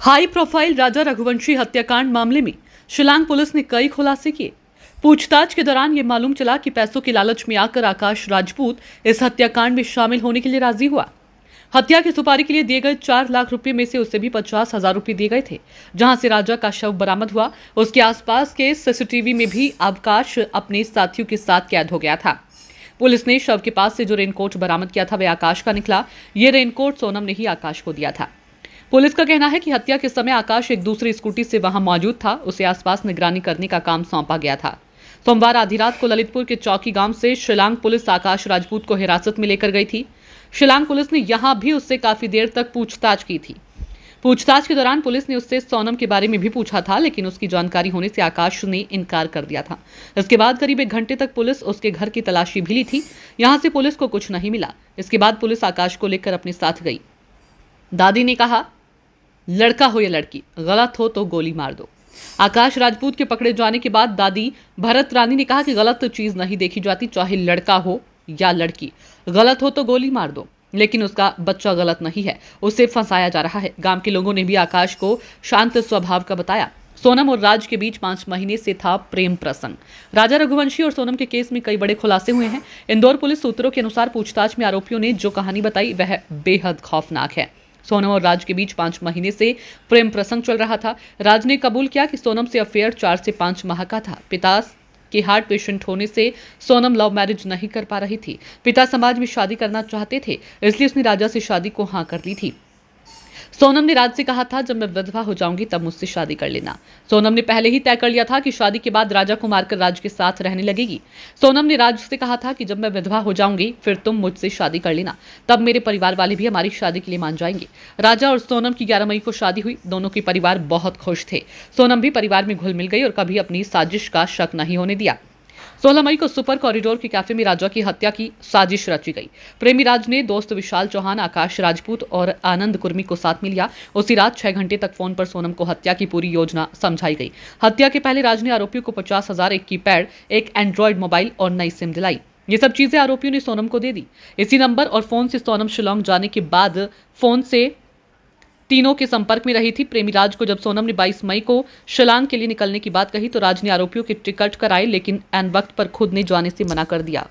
High profile राजा रघुवंशी हत्याकांड मामले में शिलांग पुलिस ने कई खुलासे किए। पूछताछ के दौरान ये मालूम चला कि पैसों के लालच में आकर आकाश राजपूत इस हत्याकांड में शामिल होने के लिए राजी हुआ। हत्या की सुपारी के लिए दिए गए 4 लाख रुपए में से उसे भी 50,000 रुपए दिए गए थे। जहां से राजा का शव बरामद हुआ, उसके आसपास के सीसीटीवी में भी आकाश अपने साथियों के साथ कैद हो गया था। पुलिस ने शव के पास से जो रेनकोट बरामद किया था वह आकाश का निकला। ये रेनकोट सोनम ने ही आकाश को दिया था। पुलिस का कहना है कि हत्या के समय आकाश एक दूसरी स्कूटी से वहां मौजूद था। उसे आसपास निगरानी करने का काम सौंपा गया था। सोमवार आधी रात को ललितपुर के चौकी गांव से शिलांग पुलिस आकाश राजपूत को हिरासत में लेकर गई थी। शिलांग पुलिस ने यहां भी उससे काफी देर तक पूछताछ की थी। पूछताछ के दौरान पुलिस ने उससे सोनम के बारे में भी पूछा था, लेकिन उसकी जानकारी होने से आकाश ने इनकार कर दिया था। इसके बाद करीब 1 घंटे तक पुलिस उसके घर की तलाशी भी ली थी। यहां से पुलिस को कुछ नहीं मिला। इसके बाद पुलिस आकाश को लेकर अपने साथ गई। दादी ने कहा, लड़का हो या लड़की, गलत हो तो गोली मार दो। आकाश राजपूत के पकड़े जाने के बाद दादी भरत रानी ने कहा कि गलत चीज नहीं देखी जाती, चाहे लड़का हो या लड़की, गलत हो तो गोली मार दो। लेकिन उसका बच्चा गलत नहीं है, उसे फंसाया जा रहा है। गांव के लोगों ने भी आकाश को शांत स्वभाव का बताया। सोनम और राज के बीच 5 महीने से था प्रेम प्रसंग। राजा रघुवंशी और सोनम के केस में कई बड़े खुलासे हुए हैं। इंदौर पुलिस सूत्रों के अनुसार पूछताछ में आरोपियों ने जो कहानी बताई वह बेहद खौफनाक है। सोनम और राज के बीच 5 महीने से प्रेम प्रसंग चल रहा था। राज ने कबूल किया कि सोनम से अफेयर 4 से 5 माह का था। पिता के हार्ट पेशेंट होने से सोनम लव मैरिज नहीं कर पा रही थी। पिता समाज में शादी करना चाहते थे, इसलिए उसने राजा से शादी को हाँ कर ली थी। सोनम ने राज से कहा था, जब मैं विधवा हो जाऊंगी तब मुझसे शादी कर लेना। सोनम ने पहले ही तय कर लिया था कि शादी के बाद राजा को मारकर राज के साथ रहने लगेगी। सोनम ने राज से कहा था कि जब मैं विधवा हो जाऊंगी फिर तुम मुझसे शादी कर लेना, तब मेरे परिवार वाले भी हमारी शादी के लिए मान जाएंगे। राजा और सोनम की 11 मई को शादी हुई। दोनों के परिवार बहुत खुश थे। सोनम भी परिवार में घुल मिल गई और कभी अपनी साजिश का शक नहीं होने दिया। 16 मई को सुपर कॉरिडोर के कैफे में राजा की हत्या की साजिश रची गई। प्रेमी राज ने दोस्त विशाल चौहान, आकाश राजपूत और आनंद कुर्मी को साथ में लिया। उसी रात 6 घंटे तक फोन पर सोनम को हत्या की पूरी योजना समझाई गई। हत्या के पहले राज ने आरोपियों को 50,000, एक कीपैड, एक एंड्रॉयड मोबाइल और नई सिम दिलाई। ये सब चीजें आरोपियों ने सोनम को दे दी। इसी नंबर और फोन से सोनम शिलांग जाने के बाद फोन से तीनों के संपर्क में रही थी। प्रेमी राज को जब सोनम ने 22 मई को शिलांग के लिए निकलने की बात कही तो राज ने आरोपियों के टिकट कराए, लेकिन एन वक्त पर खुद ने जाने से मना कर दिया।